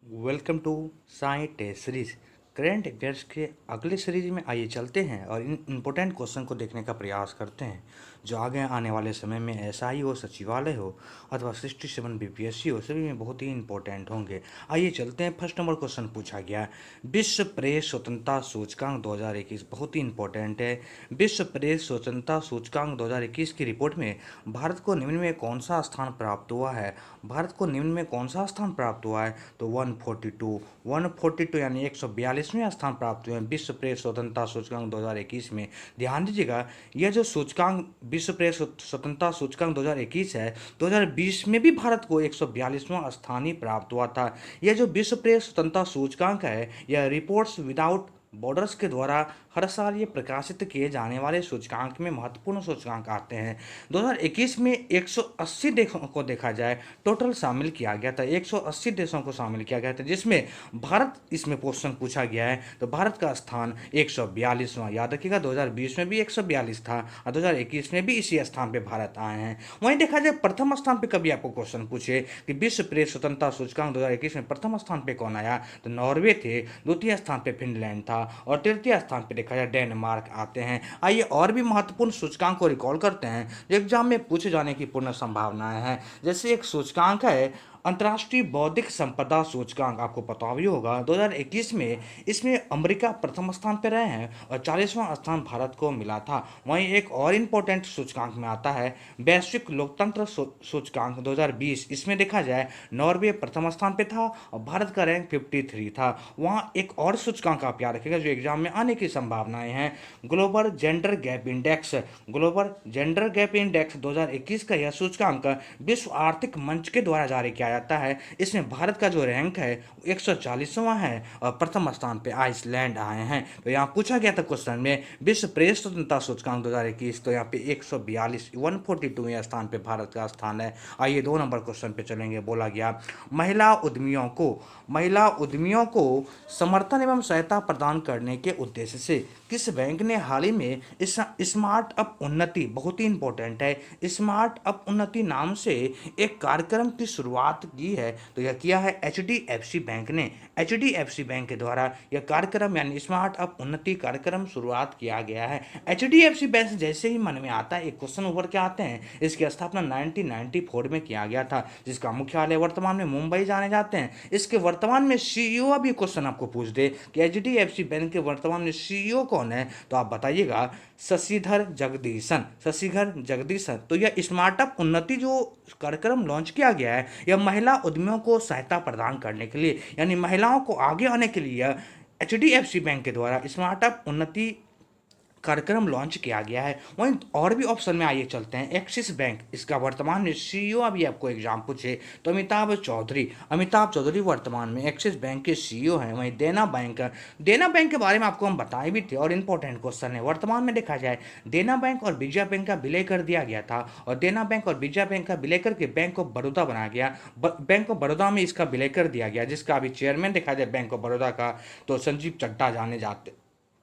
Welcome to Sai test series. Current affairs के अगले series में आइए चलते हैं और इन इम्पोर्टेंट क्वेश्चन को देखने का प्रयास करते हैं जो आगे आने वाले समय में एसआई हो, सचिवालय हो अथवा 67 बीपीएससी हो, सभी में बहुत ही इंपॉर्टेंट होंगे। आइए चलते हैं। फर्स्ट नंबर क्वेश्चन पूछा गया, विश्व प्रेस स्वतंत्रता सूचकांक 2021 बहुत ही इंपॉर्टेंट है। विश्व प्रेस स्वतंत्रता सूचकांक 2021 की रिपोर्ट में भारत को निम्न में कौन सा स्थान प्राप्त हुआ है? भारत को निम्न में कौन सा स्थान प्राप्त हुआ है? तो 142 यानी 142वें स्थान प्राप्त हुए हैं विश्व प्रेस स्वतंत्रता सूचकांक 2021 में। ध्यान दीजिएगा, यह जो सूचकांक विश्व प्रेस स्वतंत्रता सूचकांक 2021 है, 2020 में भी भारत को 142वां स्थान ही प्राप्त हुआ था। यह जो विश्व प्रेस स्वतंत्रता सूचकांक है, यह रिपोर्ट्स विदाउट बॉर्डर्स के द्वारा हर साल ये प्रकाशित किए जाने वाले सूचकांक में महत्वपूर्ण सूचकांक आते हैं। 2021 में 180 देशों को देखा जाए टोटल शामिल किया गया था, 180 देशों को शामिल किया गया था, जिसमें भारत इसमें क्वेश्चन पूछा गया है। तो भारत का स्थान 142वां, याद रखिएगा 2020 में भी 142 था और 2021 में भी इसी स्थान पे भारत आए हैं। वहीं देखा जाए प्रथम स्थान पे कभी आपको क्वेश्चन पूछे कि विश्व प्रेस स्वतंत्रता सूचकांक 2021 में प्रथम स्थान पे कौन आया, तो नॉर्वे थे, द्वितीय स्थान पे फिनलैंड था और तृतीय स्थान पे देखा जाए डेनमार्क आते हैं। आइए और भी महत्वपूर्ण सूचकांक को रिकॉल करते हैं जो एग्जाम में पूछे जाने की पूर्ण संभावनाएं हैं। जैसे एक सूचकांक है अंतर्राष्ट्रीय बौद्धिक संपदा सूचकांक, आपको पता भी होगा 2021 में इसमें अमेरिका प्रथम स्थान पर रहे हैं और 40वां स्थान भारत को मिला था। वहीं एक और इम्पोर्टेंट सूचकांक में आता है वैश्विक लोकतंत्र सूचकांक 2020। इसमें देखा जाए नॉर्वे प्रथम स्थान पे था और भारत का रैंक 53 था। वहाँ एक और सूचकांक आप याद रखिएगा जो एग्जाम में आने की संभावनाएं हैं, global gender gap index. Global gender gap index 2021 का यह सूचकांक विश्व आर्थिक मंच के द्वारा जारी किया जाता है। इसमें भारत का जो रैंक है 140वां है और प्रथम स्थान पे आइसलैंड आए हैं। तो यहाँ पूछा गया था क्वेश्चन में विश्व प्रेस स्वतंत्रता सूचकांक 2021, तो यहाँ पे 142 142वें स्थान पे भारत का स्थान है। आइए 2 नंबर क्वेश्चन पे चलेंगे। बोला गया महिला उद्यमियों को समर्थन एवं सहायता प्रदान करने के उद्देश्य से किस बैंक ने हाल ही में स्मार्ट अप उन्नति, बहुत ही इंपॉर्टेंट है, स्मार्ट अप उन्नति नाम से एक कार्यक्रम की शुरुआत की है? तो यह किया है एचडीएफसी बैंक ने। एचडीएफसी बैंक के द्वारा यह कार्यक्रम यानी स्मार्ट अप उन्नति कार्यक्रम शुरुआत किया गया है। एचडीएफसी बैंक जैसे ही मन में आता है एक क्वेश्चन उभर के आते हैं। इसकी स्थापना 1994 में किया गया था, जिसका मुख्यालय वर्तमान में मुंबई जाने जाते हैं। इसके वर्तमान में सीईओ, अभी क्वेश्चन आपको पूछ दे कि एचडीएफसी बैंक के वर्तमान में सीईओ कौन है, तो आप बताइएगा शशिधर जगदीशन। तो यह स्मार्टअप उन्नति जो कार्यक्रम लॉन्च किया गया है, यह महिला उद्यमियों को सहायता प्रदान करने के लिए यानी महिलाओं को आगे आने के लिए एचडीएफसी बैंक के द्वारा स्मार्टअप उन्नति कार्यक्रम लॉन्च किया गया है। वहीं और भी ऑप्शन में आइए चलते हैं। एक्सिस बैंक, इसका वर्तमान में सीईओ, अभी आपको एग्जाम पूछे तो अमिताभ चौधरी वर्तमान में एक्सिस बैंक के सीईओ हैं। वहीं देना बैंक के बारे में आपको हम बताए भी थे और इम्पोर्टेंट क्वेश्चन है। वर्तमान में देखा जाए देना बैंक और विजया बैंक का विलय कर दिया गया था और देना बैंक और विजया बैंक का विलय करके बैंक ऑफ बड़ौदा बनाया गया। बैंक ऑफ बड़ौदा में इसका विलय कर दिया गया, जिसका अभी चेयरमैन देखा जाए बैंक ऑफ बड़ौदा का तो संजीव चड्ढा जाने जाते।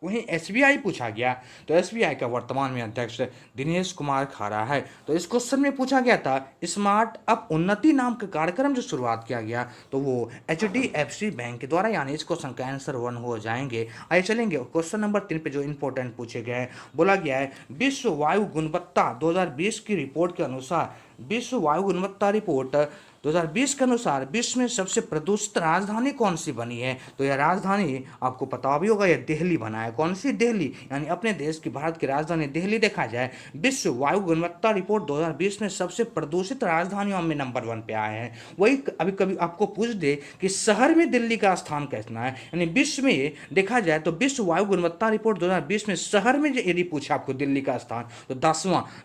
वहीं एसबीआई पूछा गया तो एसबीआई का वर्तमान में अध्यक्ष दिनेश कुमार खारा है। तो इस क्वेश्चन में पूछा गया था स्मार्ट अप उन्नति नाम का कार्यक्रम जो शुरुआत किया गया तो वो एचडीएफसी बैंक के द्वारा, यानी इस क्वेश्चन का आंसर 1 हो जाएंगे। आइए चलेंगे क्वेश्चन नंबर 3 पे जो इंपॉर्टेंट पूछे गए हैं। बोला गया है विश्व वायु गुणवत्ता 2020 की रिपोर्ट के अनुसार, विश्व वायु गुणवत्ता रिपोर्ट 2020 के अनुसार विश्व में सबसे प्रदूषित राजधानी कौन सी बनी है? तो यह राजधानी आपको पता भी होगा, यह दिल्ली बना है। कौन सी? दिल्ली, यानी अपने देश की, भारत की राजधानी दिल्ली देखा जाए विश्व वायु गुणवत्ता रिपोर्ट 2020 में सबसे प्रदूषित राजधानियों में नंबर 1 पे आए हैं। वही अभी कभी आपको पूछ दे कि शहर में दिल्ली का स्थान कितना है, यानी विश्व में देखा जाए तो विश्व वायु गुणवत्ता रिपोर्ट 2020 में शहर में यदि पूछा आपको दिल्ली का स्थान तो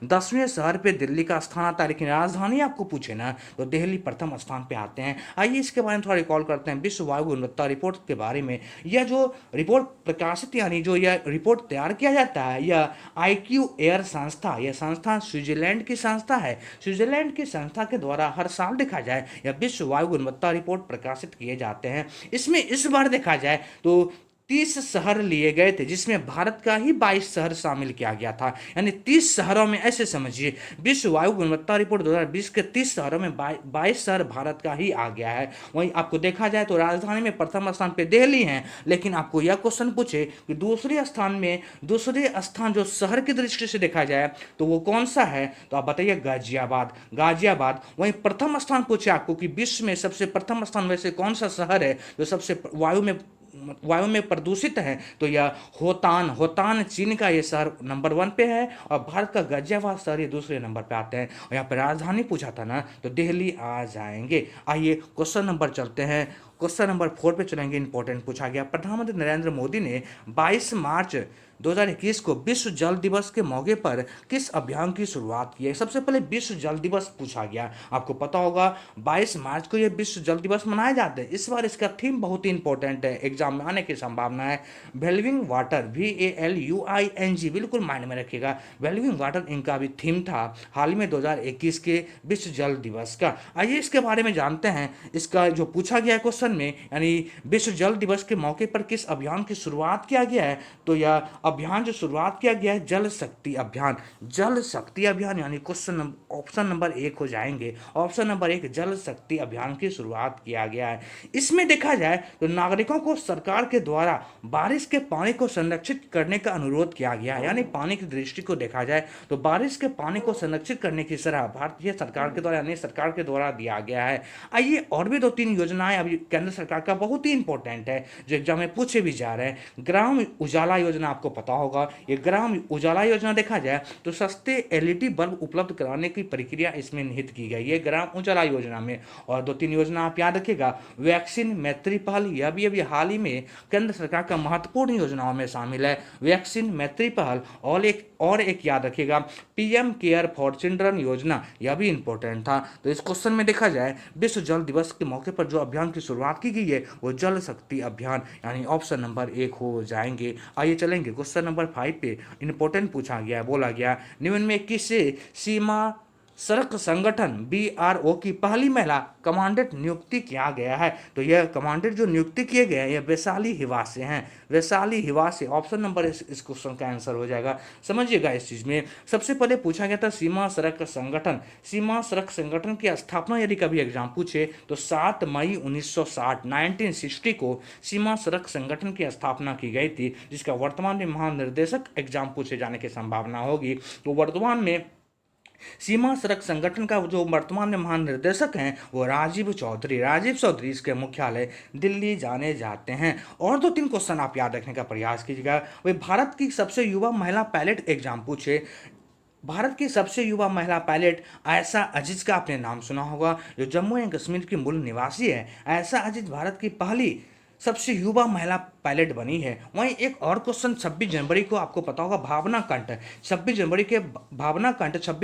10वें शहर पे दिल्ली का स्थान आता है। लेकिन राजधानी आपको पूछे ना तो दिल्ली प्रथम स्थान पे आते हैं। आइए इसके बारे में थोड़ा रिकॉल करते हैं विश्व वायु गुणवत्ता रिपोर्ट के बारे में। यह जो रिपोर्ट प्रकाशित यानी जो यह रिपोर्ट तैयार किया जाता है, यह आईक्यू एयर संस्था, यह संस्था स्विट्जरलैंड की संस्था है। स्विट्जरलैंड की संस्था के द्वारा हर साल देखा जाए यह विश्व वायु गुणवत्ता रिपोर्ट प्रकाशित किए जाते हैं। इसमें इस बार देखा जाए तो 30 शहर लिए गए थे, जिसमें भारत का ही 22 शहर शामिल किया गया था। यानी 30 शहरों में, ऐसे समझिए, विश्व वायु गुणवत्ता रिपोर्ट 2020 के 30 शहरों में 22 शहर भारत का ही आ गया है। वहीं आपको देखा जाए तो राजधानी में प्रथम स्थान पे दिल्ली है, लेकिन आपको यह क्वेश्चन पूछे कि दूसरे स्थान जो शहर की दृष्टि से देखा जाए तो वो कौन सा है, तो आप बताइए गाजियाबाद। वहीं प्रथम स्थान पूछे आपको कि विश्व में सबसे प्रथम स्थान वैसे कौन सा शहर है जो सबसे वायु में प्रदूषित है, तो यह होतान चीन का ये शहर नंबर 1 पे है, और भारत का गाजियाबाद शहर ये दूसरे नंबर पे आते हैं। और यहाँ पे राजधानी पूछा था ना, तो दिल्ली आ जाएंगे। आइए क्वेश्चन नंबर चलते हैं, क्वेश्चन नंबर 4 पे चलेंगे। इंपॉर्टेंट पूछा गया, प्रधानमंत्री नरेंद्र मोदी ने 22 मार्च 2021 को विश्व जल दिवस के मौके पर किस अभियान की शुरुआत की है। सबसे पहले विश्व जल दिवस पूछा गया, आपको पता होगा 22 मार्च को यह विश्व जल दिवस मनाया जाता है। इस बार इसका थीम बहुत ही इंपॉर्टेंट है, एग्जाम में आने की संभावना है। वेलविंग वाटर, VALUING, बिल्कुल माइंड में रखिएगा, वेलविंग वाटर इनका भी थीम था हाल ही में 2021 के विश्व जल दिवस का। आइए इसके बारे में जानते हैं। इसका जो पूछा गया क्वेश्चन में, यानी विश्व जल दिवस के मौके पर किस अभियान की शुरुआत किया गया है, तो यह अभियान जो शुरुआत किया गया है जल शक्ति अभियान। जल शक्ति अभियान, यानी ऑप्शन नंबर 1 हो जाएंगे। ऑप्शन नंबर 1, जल शक्ति अभियान की शुरुआत किया गया है। इसमें देखा जाए तो नागरिकों को सरकार के द्वारा बारिश के पानी को संरक्षित करने का अनुरोध किया गया है। यानी पानी की दृष्टि को देखा जाए तो बारिश के पानी को संरक्षित करने की सलाह भारतीय सरकार के द्वारा, यानी सरकार के द्वारा दिया गया है। आइए और भी 2-3 योजनाएं अभी केंद्र सरकार का बहुत ही इंपॉर्टेंट है, जो एग्जाम में पूछे भी जा रहे हैं। ग्राम उजाला योजना, आपको पता होगा, ये ग्राम उजाला योजना देखा जाए तो सस्ते LED बल्ब उपलब्ध कराने की प्रक्रिया इसमें निहित की गई है ग्राम उजाला योजना में। और 2-3 योजना आप याद रखिएगा, वैक्सीन मैत्री पहल, यह भी अभी हाल ही में केंद्र सरकार का महत्वपूर्ण योजनाओं में शामिल है, वैक्सीन मैत्री पहल। और एक याद रखिएगा, PM केयर फॉर चिल्ड्रन योजना, यह भी इंपॉर्टेंट था। तो इस क्वेश्चन में देखा जाए विश्व जल दिवस के मौके पर जो अभियान की शुरुआत की गई है वो जल शक्ति अभियान, यानी ऑप्शन नंबर 1 हो जाएंगे। आइए चलेंगे क्वेश्चन नंबर 5 पे। इंपॉर्टेंट पूछा गया, बोला गया, निम्न में किसे सीमा सड़क संगठन BRO की पहली महिला कमांडेंट नियुक्ति किया गया है, तो यह कमांडेंट जो नियुक्ति किए गए हैं ये वैशाली हिवा से हैं। वैशाली हिवा से ऑप्शन नंबर इस क्वेश्चन का आंसर हो जाएगा। समझिएगा इस चीज में, सबसे पहले पूछा गया था सीमा सड़क संगठन। सीमा सड़क संगठन की स्थापना यदि कभी एग्जाम पूछे तो 7 मई 1960 को सीमा सड़क संगठन की स्थापना की गई थी, जिसका वर्तमान में महानिर्देशक एग्जाम पूछे जाने की संभावना होगी। तो वर्तमान में सीमा सड़क संगठन का जो वर्तमान में महानिर्देशक हैं वो राजीव चौधरी, इसके मुख्यालय दिल्ली जाने जाते हैं। और 2-3 क्वेश्चन आप याद रखने का प्रयास कीजिएगा। वे भारत की सबसे युवा महिला पायलट एग्जाम पूछे, भारत की सबसे युवा महिला पायलट आयशा अजीज का आपने नाम सुना होगा, जो जम्मू एंड कश्मीर की मूल निवासी है। आयशा अजीज भारत की पहली सबसे युवा महिला पायलट बनी है। वहीं एक और क्वेश्चन 26 जनवरी को, आपको पता होगा, भावना कंठ 26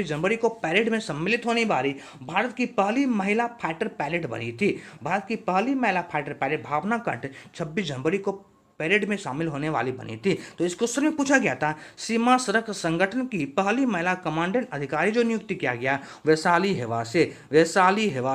जनवरी को पैरेड में सम्मिलित होने वाली भारत की पहली महिला फाइटर पायलट बनी थी। भारत की पहली महिला फाइटर पायलट भावना कंठ 26 जनवरी को पैरेड में शामिल होने वाली बनी थी। तो इस क्वेश्चन में पूछा गया था सीमा सड़क संगठन की पहली महिला कमांडेंट अधिकारी जो नियुक्ति किया गया वैशाली हेवा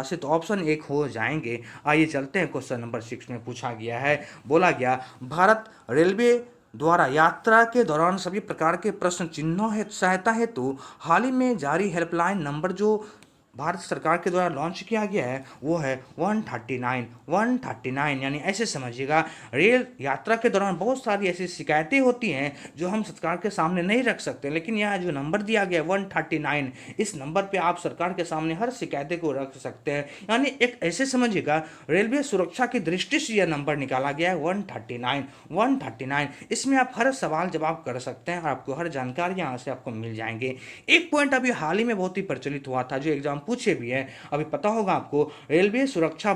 से, तो ऑप्शन 1 हो जाएंगे। आइए चलते हैं क्वेश्चन नंबर 6 में पूछा गया है, बोला गया, भारत रेलवे द्वारा यात्रा के दौरान सभी प्रकार के प्रश्न चिन्हों सहायता हेतु हाल ही में जारी हेल्पलाइन नंबर जो भारत सरकार के द्वारा लॉन्च किया गया है वो है 139, यानी ऐसे समझिएगा, रेल यात्रा के दौरान बहुत सारी ऐसी शिकायतें होती हैं जो हम सरकार के सामने नहीं रख सकते, लेकिन यहाँ जो नंबर दिया गया है 139, इस नंबर पे आप सरकार के सामने हर शिकायतें को रख सकते हैं। यानी एक ऐसे समझिएगा, रेलवे सुरक्षा की दृष्टि से यह नंबर निकाला गया है 139। इसमें आप हर सवाल जवाब कर सकते हैं और आपको हर जानकारी यहाँ से आपको मिल जाएंगे। एक पॉइंट अभी हाल ही में बहुत ही प्रचलित हुआ था, जो एग्जाम पूछे भी हैं, अभी पता होगा आपको, रेलवे सुरक्षा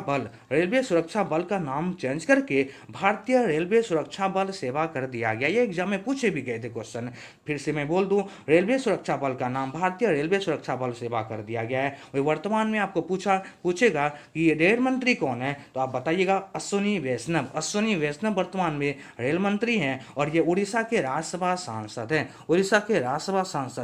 बल का नाम चेंज करके भारतीय रेलवे सुरक्षा बल सेवा कर दिया गया। ये एग्जाम में पूछे भी गए थे क्वेश्चन, फिर से मैं बोल दूं, रेलवे सुरक्षा बल का नाम भारतीय रेलवे सुरक्षा बल सेवा कर दिया गया है। वही वर्तमान में आपको पूछेगा कि ये रेल मंत्री कौन है, तो आप बताइएगा अश्विनी वैष्णव वर्तमान में रेल मंत्री हैं, और ये उड़ीसा के राज्यसभा सांसद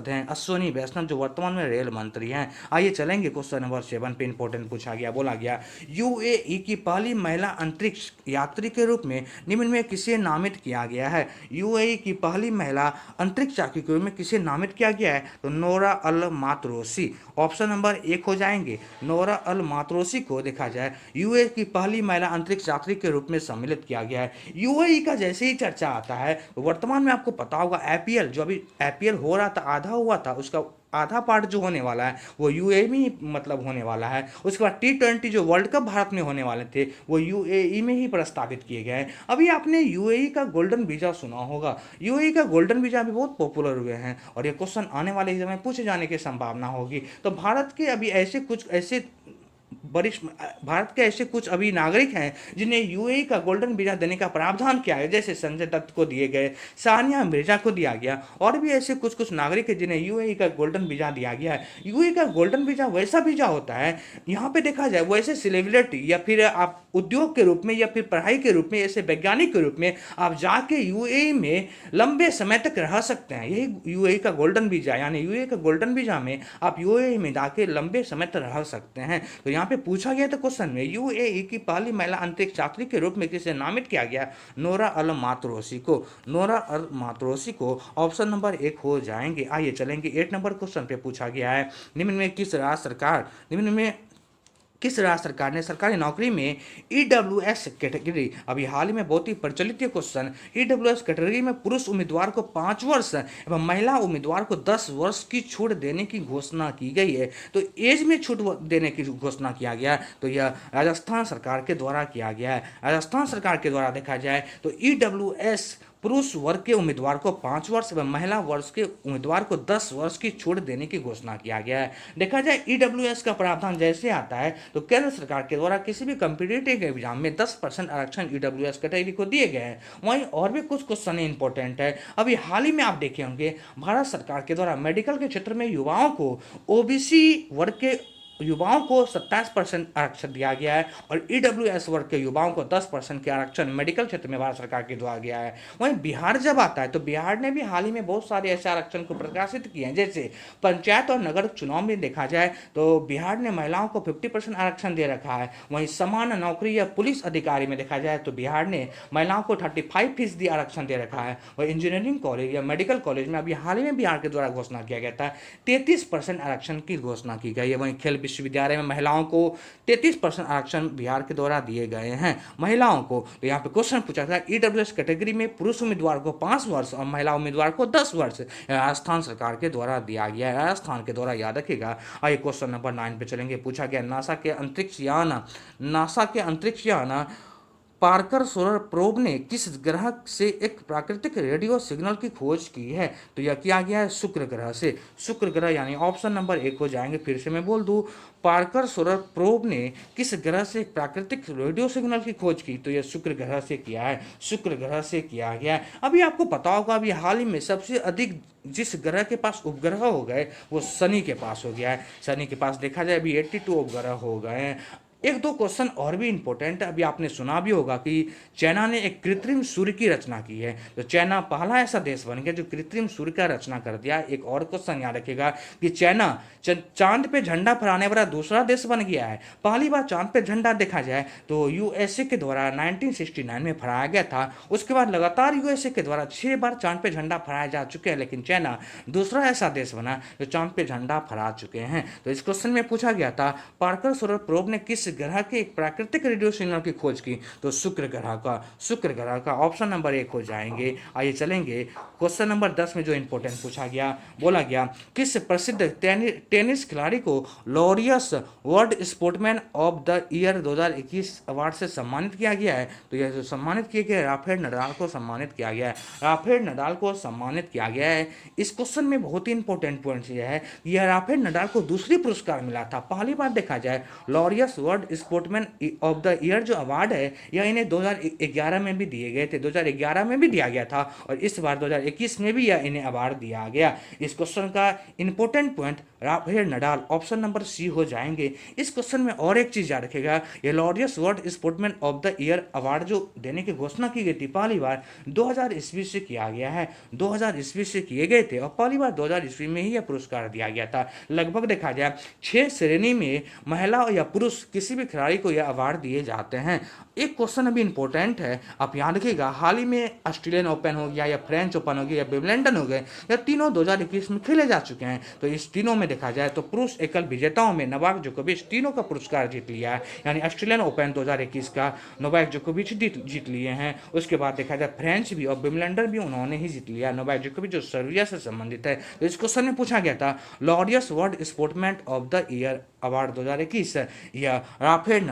हैं, अश्विनी वैष्णव जो वर्तमान में रेल मंत्री हैं। आइए चलें चलेंगे क्वेश्चन नंबर 7 पे इंपॉर्टेंट पूछा गया, बोला गया यूएई की पहली महिला अंतरिक्ष यात्री के रूप में निम्न में किसे नामित किया गया है। यूएई की पहली महिला अंतरिक्ष यात्री के रूप में किसे नामित किया गया है, तो नोरा अल मातरोसी। ऑप्शन नंबर 1 हो जाएंगे, नोरा अल मातरोसी को देखा जाए यूएई की पहली महिला अंतरिक्ष यात्री के रूप में सम्मिलित किया गया है। यूएई का जैसे ही चर्चा आता है तो वर्तमान में आपको पता होगा आईपीएल, जो अभी आईपीएल हो रहा था, आधा हुआ था, उसका आधा पार्ट जो होने वाला है वो यूएई में ही मतलब होने वाला है। उसके बाद T20 जो वर्ल्ड कप भारत में होने वाले थे वो यूएई में ही प्रस्तावित किए गए हैं। अभी आपने यूएई का गोल्डन वीजा सुना होगा, यूएई का गोल्डन वीजा अभी बहुत पॉपुलर हुए हैं और ये क्वेश्चन आने वाले एग्जाम में पूछे जाने की संभावना होगी। तो भारत के अभी ऐसे कुछ ऐसे वरिष्ठ भारत के ऐसे कुछ अभी नागरिक हैं जिन्हें यूएई का गोल्डन वीजा देने का प्रावधान किया है, जैसे संजय दत्त को दिए गए, सानिया मिर्जा को दिया गया, और भी ऐसे कुछ कुछ नागरिक हैं जिन्हें यूएई का गोल्डन वीजा दिया गया है। यूएई का गोल्डन वीजा वैसा वीजा होता है, यहाँ पे देखा जाए वैसे सेलिब्रिटी या फिर आप उद्योग के रूप में या फिर पढ़ाई के रूप में, ऐसे वैज्ञानिक के रूप में आप जाके यूएई में लंबे समय तक रह सकते हैं। यही यूएई का गोल्डन वीजा, यानी यूएई का गोल्डन वीजा में आप यूएई में जाके लंबे समय तक रह सकते हैं। तो यहाँ पे पूछा गया था क्वेश्चन में यूएई की पहली महिला अंतरिक्ष यात्री के रूप में किसे नामित किया गया, नोरा अल मातरोसी को, नोरा अल मातरोसी को। ऑप्शन नंबर 1 हो जाएंगे। आइए चलेंगे 8 नंबर क्वेश्चन पे पूछा गया है निम्न में किस राज्य सरकार ने सरकारी नौकरी में ईडब्ल्यूएस कैटेगरी, अभी हाल ही में बहुत ही प्रचलित ये क्वेश्चन, ईडब्ल्यूएस कैटेगरी में पुरुष उम्मीदवार को 5 वर्ष एवं महिला उम्मीदवार को 10 वर्ष की छूट देने की घोषणा की गई है। तो एज में छूट देने की घोषणा किया गया, तो यह राजस्थान सरकार के द्वारा किया गया है। राजस्थान सरकार के द्वारा देखा जाए तो ईडब्ल्यूएस पुरुष वर्ग के उम्मीदवार को 5 वर्ष एवं महिला वर्ग के उम्मीदवार को 10 वर्ष की छूट देने की घोषणा किया गया है। देखा जाए ईडब्ल्यूएस का प्रावधान जैसे आता है तो केंद्र सरकार के द्वारा किसी भी कॉम्पिटिटिव एग्जाम में 10% आरक्षण ईडब्ल्यूएस कैटेगरी को दिए गए हैं। वहीं और भी कुछ क्वेश्चन इंपॉर्टेंट है, अभी हाल ही में आप देखे होंगे भारत सरकार के द्वारा मेडिकल के क्षेत्र में युवाओं को, ओबीसी वर्ग के युवाओं को 27% आरक्षण दिया गया है और ईडब्ल्यूएस वर्ग के युवाओं को 10% के आरक्षण मेडिकल क्षेत्र में भारत सरकार के द्वारा गया है। वहीं बिहार जब आता है तो बिहार ने भी हाल ही में बहुत सारे ऐसे आरक्षण को प्रकाशित किए हैं, जैसे पंचायत और नगर चुनाव में देखा जाए तो बिहार ने महिलाओं को 50% आरक्षण दे रखा है। वहीं समान नौकरी या पुलिस अधिकारी में देखा जाए तो बिहार ने महिलाओं को 35% आरक्षण दे रखा है। वहीं इंजीनियरिंग कॉलेज या मेडिकल कॉलेज में अभी हाल ही में बिहार के द्वारा घोषणा किया गया था 33% आरक्षण की घोषणा की गई है। वहीं खेल विश्वविद्यालय में महिलाओं को 33% आरक्षण बिहार के द्वारा दिए गए हैं महिलाओं को। तो यहाँ पे क्वेश्चन पूछा था ईडब्ल्यूएस कैटेगरी में पुरुष उम्मीदवार को 5 वर्ष और महिला उम्मीदवार को 10 वर्ष राजस्थान सरकार के द्वारा दिया गया है, राजस्थान के द्वारा, याद रखिएगा। आइए क्वेश्चन नंबर 9 पे चलेंगे। पूछा गया नासा के अंतरिक्ष यान पार्कर सोलर प्रोब ने किस ग्रह से एक प्राकृतिक रेडियो सिग्नल की खोज की है, तो यह किया गया है शुक्र ग्रह से। शुक्र ग्रह यानी ऑप्शन नंबर 1 हो जाएंगे। फिर से मैं बोल दूं, पार्कर सोलर प्रोब ने किस ग्रह से एक प्राकृतिक रेडियो सिग्नल की खोज की, तो यह शुक्र ग्रह से किया है, शुक्र ग्रह से किया गया है। अभी आपको पता होगा अभी हाल ही में सबसे अधिक जिस ग्रह के पास उपग्रह हो गए वो शनि के पास हो गया है। शनि के पास देखा जाए अभी 82 उपग्रह हो गए हैं। एक दो क्वेश्चन और भी इंपॉर्टेंट है, अभी आपने सुना भी होगा कि चाइना ने एक कृत्रिम सूर्य की रचना की है। तो चाइना पहला ऐसा देश बन गया जो कृत्रिम सूर्य का रचना कर दिया। एक और क्वेश्चन याद रखिएगा कि चाइना चांद पे झंडा फहराने वाला दूसरा देश बन गया है। पहली बार चांद पे झंडा देखा जाए तो यूएसए के द्वारा 1969 में फहराया गया था। उसके बाद लगातार यूएसए के द्वारा 6 बार चांद पे झंडा फहराया जा चुके हैं, लेकिन चाइना दूसरा ऐसा देश बना जो चांद पे झंडा फहरा चुके हैं। तो इस क्वेश्चन में पूछा गया था पार्कर सोलर प्रोब ने किस ग्रह के एक प्राकृतिक रेडियो सिग्नल की खोज की, तो शुक्र ग्रह का ऑप्शन नंबर 1 हो जाएंगे। आइए चलेंगे क्वेश्चन नंबर 10 में जो इंपॉर्टेंट पूछा गया, बोला गया किस प्रसिद्ध टेनिस खिलाड़ी को Laureus world sportsman of the year 2021 award से सम्मानित किया गया है, तो यह जो सम्मानित किया गया राफेल नडाल को सम्मानित किया गया है, राफेल नडाल को सम्मानित किया गया है। इस क्वेश्चन में बहुत ही इंपॉर्टेंट पॉइंट यह है, यह राफेल नडाल को दूसरी पुरस्कार मिला था। पहली बार देखा जाए Laureus world world sportsman of the year जो अवार्ड है यह इन्हें 2011 में भी दिए गए थे, 2011 में भी दिया गया था और इस बार 2021 में भी यह इन्हें अवार्ड दिया गया। इस क्वेश्चन का important point Rafael Nadal option number C हो जाएंगे। इस क्वेश्चन में और एक चीज याद रखेगा, ये Laureus world sportsman of the year award जो देने की घोषणा की गई थी पहली बार 2000 ईस्वी से किया गया है, 2000 ईस्वी से किए गए थे और पहली बार 2000 ईस्वी में ही यह पुरस्कार दिया गया था। लगभग देखा जाए 6 श्रेणी में महिला या पुरुष किसी भी खिलाड़ी को यह अवार्ड दिए जाते हैं। एक क्वेश्चन अभी इंपॉर्टेंट है, आप याद रखिएगा, हाल ही में ऑस्ट्रेलियन ओपन हो गया या फ्रेंच ओपन हो गया या विंबलडन हो गए, यह तीनों 2021 में खेले जा चुके हैं। तो इस तीनों में देखा जाए तो पुरुष एकल विजेताओं में नोवाक जोकोविच तीनों का पुरस्कार जीत लिया है, यानी ऑस्ट्रेलियन ओपन 2021 का नोवाक जोकोविच जीत लिए हैं। उसके बाद देखा जाए फ्रेंच भी और विंबलडन भी उन्होंने ही जीत लिया, नोवाक जोकोविच जो सर्बिया से संबंधित है। तो इस क्वेश्चन में पूछा गया था Laureus world sportsman of the year award 2021 या राफेल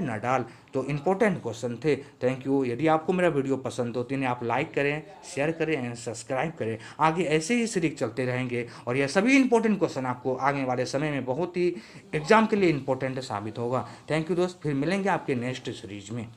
नडाल। तो इंपॉर्टेंट क्वेश्चन थे। Thank you. यदि आपको मेरा वीडियो पसंद हो तो इन्हें आप लाइक करें, शेयर करें एंड सब्सक्राइब करें। आगे ऐसे ही सीरीज चलते रहेंगे और यह सभी इंपॉर्टेंट क्वेश्चन आपको आगे वाले समय में बहुत ही एग्जाम के लिए इंपॉर्टेंट साबित होगा। थैंक यू दोस्त, फिर मिलेंगे आपके नेक्स्ट सीरीज में।